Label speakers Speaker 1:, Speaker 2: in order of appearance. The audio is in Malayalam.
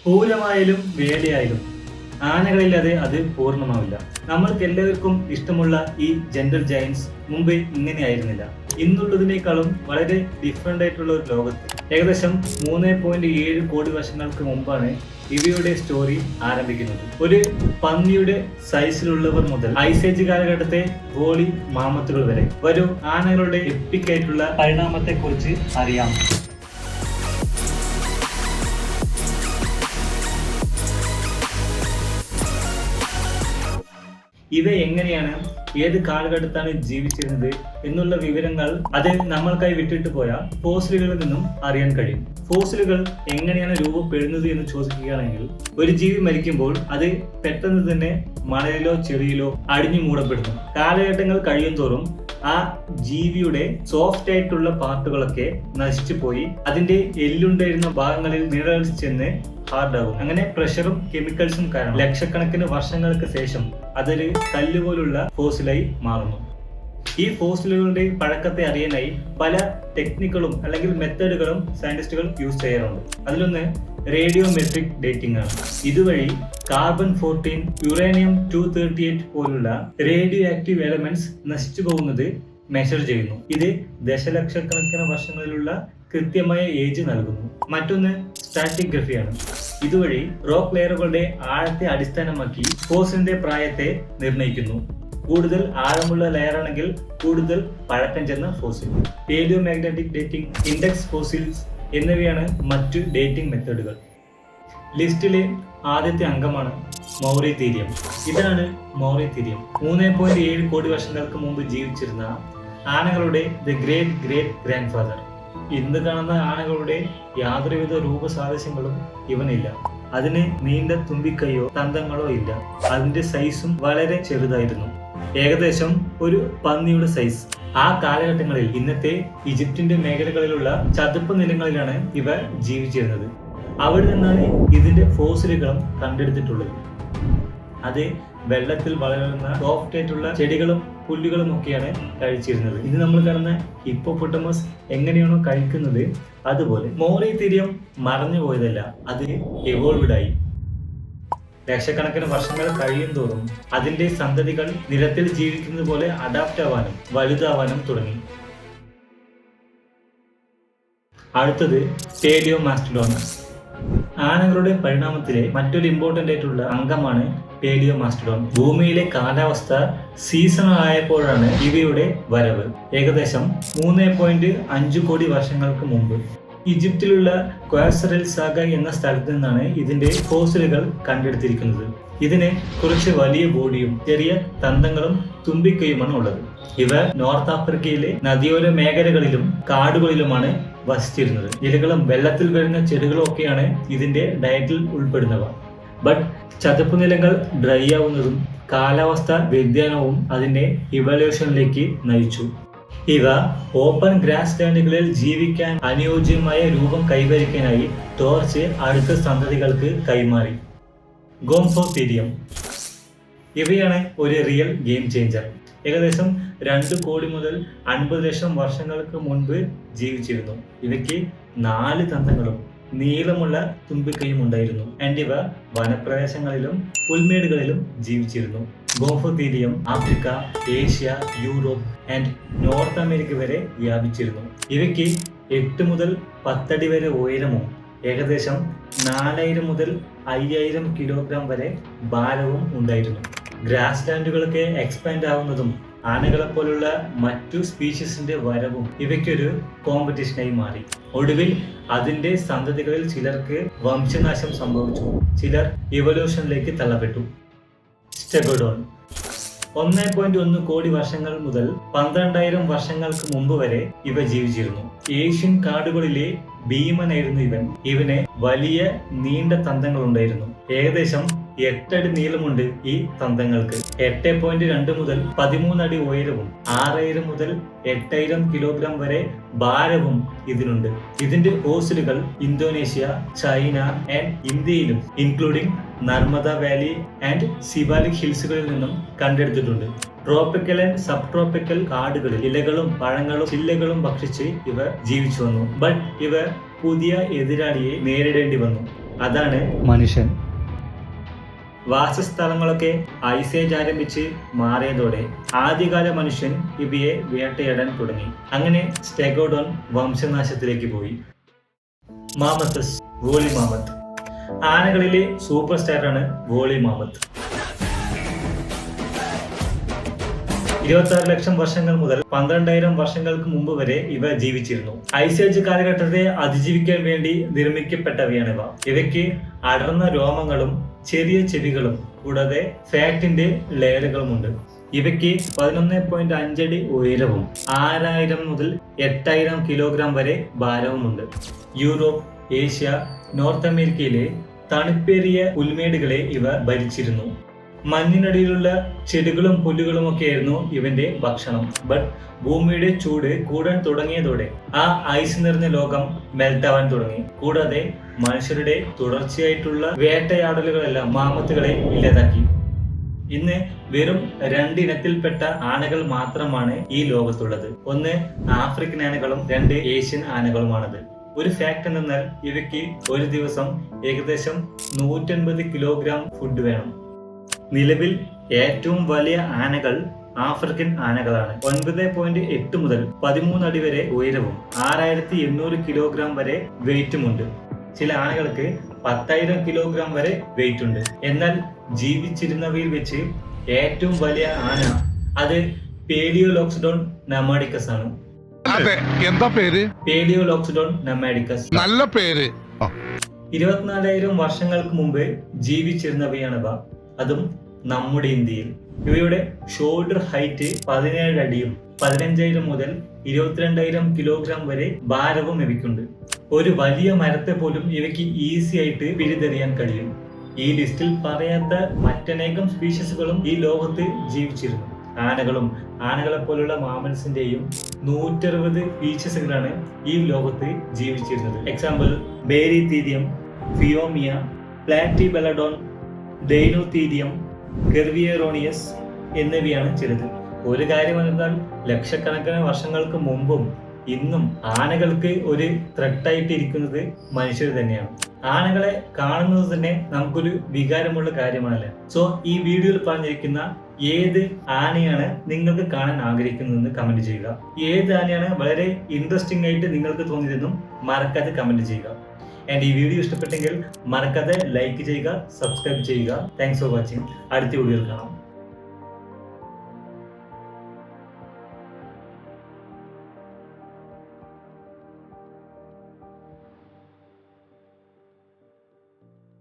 Speaker 1: പൂരമായാലും വേലയായാലും ആനകളില്ലാതെ അത് പൂർണ്ണമാവില്ല. നമ്മൾക്ക് എല്ലാവർക്കും ഇഷ്ടമുള്ള ഈ ജെൻഡർ ജയൻസ് മുമ്പ് ഇങ്ങനെയായിരുന്നില്ല. ഇന്നുള്ളതിനേക്കാളും വളരെ ഡിഫറെന്റ് ആയിട്ടുള്ള ഒരു ലോകത്ത് ഏകദേശം 3.7 കോടി വർഷങ്ങൾക്ക് മുമ്പാണ് ഇവയുടെ സ്റ്റോറി ആരംഭിക്കുന്നത്. ഒരു പന്നിയുടെ സൈസിലുള്ളവർ മുതൽ ഐസേജ് കാലഘട്ടത്തെ വോളി മാമത്തുകൾ വരെ വരും ആനകളുടെ എപ്പിക് ആയിട്ടുള്ള പരിണാമത്തെ കുറിച്ച് അറിയാം. ഇവ എങ്ങനെയാണ്, ഏത് കാലഘട്ടത്താണ് ജീവിച്ചിരുന്നത് എന്നുള്ള വിവരങ്ങൾ അത് നമ്മൾക്കായി വിട്ടിട്ട് പോയ ഫോസിലുകളിൽ നിന്നും അറിയാൻ കഴിയും. ഫോസിലുകൾ എങ്ങനെയാണ് രൂപപ്പെടുന്നത് എന്ന് ചോദിക്കുകയാണെങ്കിൽ, ഒരു ജീവി മരിക്കുമ്പോൾ അത് പെട്ടെന്ന് തന്നെ മണലിലോ ചെളിയിലോ അടിഞ്ഞു മൂടപ്പെടുന്നു. കാലഘട്ടങ്ങൾ കഴിയും തോറും ആ ജീവിയുടെ സോഫ്റ്റ് ആയിട്ടുള്ള പാർട്ടുകളൊക്കെ നശിച്ചു പോയി അതിന്റെ എല്ലുണ്ടായിരുന്ന ഭാഗങ്ങളിൽ മിനറൽസ് ചെന്ന് ഹാർഡാകും. അങ്ങനെ പ്രഷറും കെമിക്കൽസും കാരണം ലക്ഷക്കണക്കിന് വർഷങ്ങൾക്ക് ശേഷം അതൊരു കല്ലുപോലുള്ള ഫോസിലായി മാറുന്നു. ഈ ഫോസിലുകളുടെ പഴക്കത്തെ അറിയാനായി പല ടെക്നിക്കുകളും അല്ലെങ്കിൽ മെത്തേഡുകളും സയന്റിസ്റ്റുകൾ യൂസ് ചെയ്യാറുണ്ട്. അതിലൊന്ന് റേഡിയോമെട്രിക് ഡേറ്റിംഗ് ആണ്. ഇതുവഴി കാർബൺ-14, യുറേനിയം-238 പോലുള്ള റേഡിയോ ആക്റ്റീവ് എലമെന്റ്സ് നശിച്ചു പോകുന്നത് മെഷർ ചെയ്യുന്നു. ഇത് ദശലക്ഷക്കണക്കിന് വർഷങ്ങളിലുള്ള കൃത്യമായ ഏജ് നൽകുന്നു. മറ്റൊന്ന് സ്ട്രാറ്റിഗ്രഫിയാണ്. ഇതുവഴി റോക്ക് ലെയറുകളുടെ ആഴത്തെ അടിസ്ഥാനമാക്കി ഫോസിലിന്റെ പ്രായത്തെ നിർണ്ണയിക്കുന്നു. കൂടുതൽ ആഴമുള്ള ലെയറാണെങ്കിൽ കൂടുതൽ പഴക്കം ചെന്ന fossil. Palaeomagnetic dating, index fossils എന്നിവയാണ് മറ്റു ഡേറ്റിംഗ് മെത്തേഡുകൾ. ലിസ്റ്റിലെ ആദ്യത്തെ അംഗമാണ് മൗറിതീരിയം. ഇതാണ് മൗറിതീരിയം. 3.7 കോടി വർഷങ്ങൾക്ക് മുമ്പ് ജീവിച്ചിരുന്ന ആനകളുടെ the great great grand father. ഇന്ന് കാണുന്ന ആനകളുടെ യാതൊരുവിധ രൂപസാദൃശ്യങ്ങളും ഇവനില്ല. അതിന് നീണ്ട തുമ്പിക്കൈയോ തന്തങ്ങളോ ഇല്ല. അതിന്റെ സൈസും വളരെ ചെറുതായിരുന്നു, ഏകദേശം ഒരു പന്നിയുടെ സൈസ്. ആ കാലഘട്ടങ്ങളിൽ ഇന്നത്തെ ഈജിപ്തിന്റെ മേഖലകളിലുള്ള ചതുപ്പ് നിലങ്ങളിലാണ് ഇവ ജീവിച്ചിരുന്നത്. അവിടെ നിന്നാണ് ഇതിന്റെ ഫോസിലുകളും കണ്ടെടുത്തിട്ടുള്ളത്. അത് വെള്ളത്തിൽ വളരുന്ന സോഫ്റ്റ് ആയിട്ടുള്ള ചെടികളും പുല്ലുകളും ഒക്കെയാണ് കഴിച്ചിരുന്നത്. ഇത് നമ്മൾ കാണുന്ന ഹിപ്പോപ്പൊട്ടമസ് എങ്ങനെയാണോ കഴിക്കുന്നത് അതുപോലെ മൗറിതീരിയം മറഞ്ഞു പോയതല്ല, അത് എവോൾവ്ഡ് ആയി. ലക്ഷക്കണക്കിന് വർഷങ്ങൾ കഴിയും തോറും അതിന്റെ സന്തതികൾ നിലത്തിൽ ജീവിക്കുന്നത് പോലെ അഡാപ്റ്റ് ആവാനും വലുതാവാനും തുടങ്ങി. അടുത്തത് പേലിയോമാസ്റ്റോഡോൺ. ആനകളുടെ പരിണാമത്തിലെ മറ്റൊരു ഇമ്പോർട്ടന്റ് ആയിട്ടുള്ള അംഗമാണ് പേലിയോമാസ്റ്റോഡോൺ. ഭൂമിയിലെ കാലാവസ്ഥ സീസണൽ ആയപ്പോഴാണ് ഇവയുടെ വരവ്. ഏകദേശം 3.5 കോടി വർഷങ്ങൾക്ക് മുമ്പ് ഈജിപ്തിലുള്ള ക്വാസറൽ സാഗ എന്ന സ്ഥലത്ത് നിന്നാണ് ഇതിന്റെ ഫോസിലുകൾ കണ്ടെടുത്തിരിക്കുന്നത്. ഇതിന് കുറച്ച് വലിയ ബോഡിയും ചെറിയ തന്തങ്ങളും തുമ്പിക്കൈയുമാണ് ഉള്ളത്. ഇവ നോർത്ത് ആഫ്രിക്കയിലെ നദിയോര മേഖലകളിലും കാടുകളിലുമാണ് വസിച്ചിരുന്നത്. ഇലകളും വെള്ളത്തിൽ വരുന്ന ചെടികളും ഒക്കെയാണ് ഇതിന്റെ ഡയറ്റിൽ ഉൾപ്പെടുന്നവ. ബട്ട് ചതുപ്പ് നിലങ്ങൾ ഡ്രൈ ആവുന്നതും കാലാവസ്ഥ വ്യതിയാനവും അതിന്റെ ഇവല്യൂഷനിലേക്ക് നയിച്ചു. ഇവ ഓപ്പൺ ഗ്രാസ് ലാൻഡുകളിൽ ജീവിക്കാൻ അനുയോജ്യമായ രൂപം കൈവരിക്കാനായി ടോർച്ച് അടുത്ത സന്തതികൾക്ക് കൈമാറി. ഗോംഫോതീരിയം. ഇവയാണ് ഒരു റിയൽ ഗെയിം ചേഞ്ചർ. ഏകദേശം 2 കോടി മുതൽ 50 ലക്ഷം വർഷങ്ങൾക്ക് മുൻപ് ജീവിച്ചിരുന്നു. ഇവയ്ക്ക് 4 തന്തങ്ങളും നീളമുള്ള തുമ്പിക്കൈയും ഉണ്ടായിരുന്നു. ഇവ വനപ്രദേശങ്ങളിലും പുൽമേടുകളിലും ജീവിച്ചിരുന്നു. Gomphotherium Africa, Asia, Europe and North America വരെ വ്യാപിച്ചിരുന്നു. ഇവയ്ക്ക് 8 മുതൽ 10 അടി വരെ ഉയരവും ഏകദേശം 4000 മുതൽ 5000 കിലോഗ്രാം വരെ ഭാരവും ഉണ്ടായിരുന്നു. ഗ്രാസ് ലാൻഡുകളൊക്കെ എക്സ്പാൻഡ് ആവുന്നതും ആനകളെ പോലുള്ള മറ്റു സ്പീഷീസിന്റെ വരവും ഇവയ്ക്കൊരു കോമ്പറ്റീഷനായി മാറി. ഒടുവിൽ അതിന്റെ സന്തതികളിൽ ചിലർക്ക് വംശനാശം സംഭവിച്ചു, ചിലർ ഇവല്യൂഷനിലേക്ക് തള്ളപ്പെട്ടു. സ്റ്റെഗോഡോൺ. 1.1 കോടി വർഷങ്ങൾ മുതൽ 12,000 വർഷങ്ങൾക്ക് മുമ്പ് വരെ ഇവ ജീവിച്ചിരുന്നു. ഏഷ്യൻ കാടുകളിലെ ഭീമനായിരുന്നു ഇവൻ. ഇവന് വലിയ നീണ്ട തന്തങ്ങൾ ഉണ്ടായിരുന്നു. ഏകദേശം 8 അടി നീളമുണ്ട് ഈ തന്തങ്ങൾക്ക്. 8.2 മുതൽ 13 അടി ഉയരവും 6000 മുതൽ 8000 കിലോഗ്രാം വരെ ഭാരവും ഇതിനുണ്ട്. ഇതിന്റെ ഫോസിലുകൾ ഇന്തോനേഷ്യ, ചൈന ആൻഡ് ഇന്ത്യയിലും including Narmada valley and Siwalik ഹിൽസുകളിൽ നിന്നും കണ്ടെടുത്തിട്ടുണ്ട്. ട്രോപ്പിക്കൽ ആൻഡ് സബ് ട്രോപ്പിക്കൽ കാടുകളിൽ ഇലകളും പഴങ്ങളും ചില്ലകളും ഭക്ഷിച്ച് ഇവ ജീവിച്ചു വന്നു. ബട്ട് ഇവ പുതിയ എതിരാളിയെ നേരിടേണ്ടി വന്നു. അതാണ് മനുഷ്യൻ. വാസസ്ഥലങ്ങളൊക്കെ ഐസേജ് ആരംഭിച്ച് മാറിയതോടെ ആദ്യകാല മനുഷ്യൻ ഇവയെ വേട്ടയാടാൻ തുടങ്ങി. അങ്ങനെ സ്റ്റെഗോഡോൺ വംശനാശത്തിലേക്ക് പോയി. Mammuthus, woolly mammoth. ആനകളിലെ സൂപ്പർ സ്റ്റാറാണ് വോളി മാമത്ത്. 26 ലക്ഷം വർഷങ്ങൾ മുതൽ 12,000 വർഷങ്ങൾക്ക് മുമ്പ് വരെ ഇവ ജീവിച്ചിരുന്നു. ഐസേജ് കാലഘട്ടത്തെ അതിജീവിക്കാൻ വേണ്ടി നിർമ്മിക്കപ്പെട്ടവയാണിവ. ഇവയ്ക്ക് അടർന്ന രോമങ്ങളും ചെറിയ ചെവികളും കൂടാതെ ഫാറ്റിന്റെ ലെയറുകളുമുണ്ട്. ഇവയ്ക്ക് 11.5 അടി ഉയരവും 6000 മുതൽ 8000 കിലോഗ്രാം വരെ ഭാരവുമുണ്ട്. യൂറോപ്പ്, ഏഷ്യ, നോർത്ത് അമേരിക്കയിലെ തണുപ്പേറിയ പുൽമേടുകളെ ഇവ ഭരിച്ചിരുന്നു. മഞ്ഞിനടിയിലുള്ള ചെടികളും പുല്ലുകളും ഒക്കെയായിരുന്നു ഇവന്റെ ഭക്ഷണം. ബട്ട് ഭൂമിയുടെ ചൂട് കൂടാൻ തുടങ്ങിയതോടെ ആ ഐസ് നിറഞ്ഞ ലോകം മെൽറ്റാവാൻ തുടങ്ങി. കൂടാതെ മനുഷ്യരുടെ തുടർച്ചയായിട്ടുള്ള വേട്ടയാടലുകളെല്ലാം മാമത്തുകളെ ഇല്ലാതാക്കി. ഇന്ന് വെറും 2 ഇനത്തിൽപ്പെട്ട ആനകൾ മാത്രമാണ് ഈ ലോകത്തുള്ളത്. ഒന്ന് ആഫ്രിക്കൻ ആനകളും 2 ഏഷ്യൻ ആനകളുമാണത്. ഒരു ഫാക്ട് എന്തെന്നാൽ ഇവയ്ക്ക് ഒരു ദിവസം ഏകദേശം 150 കിലോഗ്രാം ഫുഡ് വേണം. നിലവിൽ ഏറ്റവും വലിയ ആനകൾ ആഫ്രിക്കൻ ആനകളാണ്. 9.8 മുതൽ 13 അടി വരെ ഉയരവും 6800 കിലോഗ്രാം വരെ വെയിറ്റുമുണ്ട്. ചില ആനകൾക്ക് 10,000 കിലോഗ്രാം വരെ വെയിറ്റ് ഉണ്ട്. എന്നാൽ ജീവിച്ചിരുന്നവയിൽ വെച്ച് ഏറ്റവും വലിയ ആന അത് പേലിയോലോക്സിഡോൺ നമാഡിക്കസ് ആണ്.
Speaker 2: എന്താ പേര്?
Speaker 1: പേലിയോലോക്സിഡോൺ നമാഡിക്കസ്.
Speaker 2: നല്ല പേര്.
Speaker 1: 24,000 വർഷങ്ങൾക്ക് മുമ്പ് ജീവിച്ചിരുന്നവയാണിവ, അതും നമ്മുടെ ഇന്ത്യയിൽ. ഇവയുടെ ഷോൾഡർ ഹൈറ്റ് 17 അടിയും 15,000 മുതൽ 22,000 കിലോഗ്രാം വരെ ഭാരവും ഇവയ്ക്കുണ്ട്. ഒരു വലിയ മരത്തെ പോലും ഇവയ്ക്ക് ഈസി ആയിട്ട് പിഴുതെറിയാൻ കഴിയും. ഈ ലിസ്റ്റിൽ പറയാത്ത മറ്റനേകം സ്പീഷീസുകളും ഈ ലോകത്ത് ജീവിച്ചിരുന്നു. ആനകളും ആനകളെ പോലുള്ള മാമൽസിന്റെയും 160 സ്പീഷീസുകളാണ് ഈ ലോകത്ത് ജീവിച്ചിരുന്നത്. എക്സാമ്പിൾ ബേരിതീരിയം, ഫിയോമിയ, പ്ലാറ്റിബെലഡോൺ, ഡൈനോതീരിയം, കെർവിയറോണിയസ് എന്നിവയാണ് ചിലത്. ഒരു കാര്യം എന്നാൽ ലക്ഷക്കണക്കിന് വർഷങ്ങൾക്ക് മുമ്പും ഇന്നും ആനകൾക്ക് ഒരു ത്രെട്ടായിട്ട് ഇരിക്കുന്നത് മനുഷ്യർ തന്നെയാണ്. ആനകളെ കാണുന്നത് തന്നെ നമുക്കൊരു വികാരമുള്ള കാര്യമാണല്ലേ. സോ ഈ വീഡിയോയിൽ പറഞ്ഞിരിക്കുന്ന ഏത് ആനയാണ് നിങ്ങൾക്ക് കാണാൻ ആഗ്രഹിക്കുന്നതെന്ന് കമന്റ് ചെയ്യുക. ഏത് ആനയാണ് വളരെ ഇൻട്രസ്റ്റിംഗ് ആയിട്ട് നിങ്ങൾക്ക് തോന്നിയതെന്നും മറക്കാതെ കമന്റ് ചെയ്യുക. ആൻഡ് ഈ വീഡിയോ ഇഷ്ടപ്പെട്ടെങ്കിൽ മറക്കാതെ ലൈക്ക് ചെയ്യുക, സബ്സ്ക്രൈബ് ചെയ്യുക. Thanks for watching. അടുത്ത വീഡിയോയിൽ കാണാം.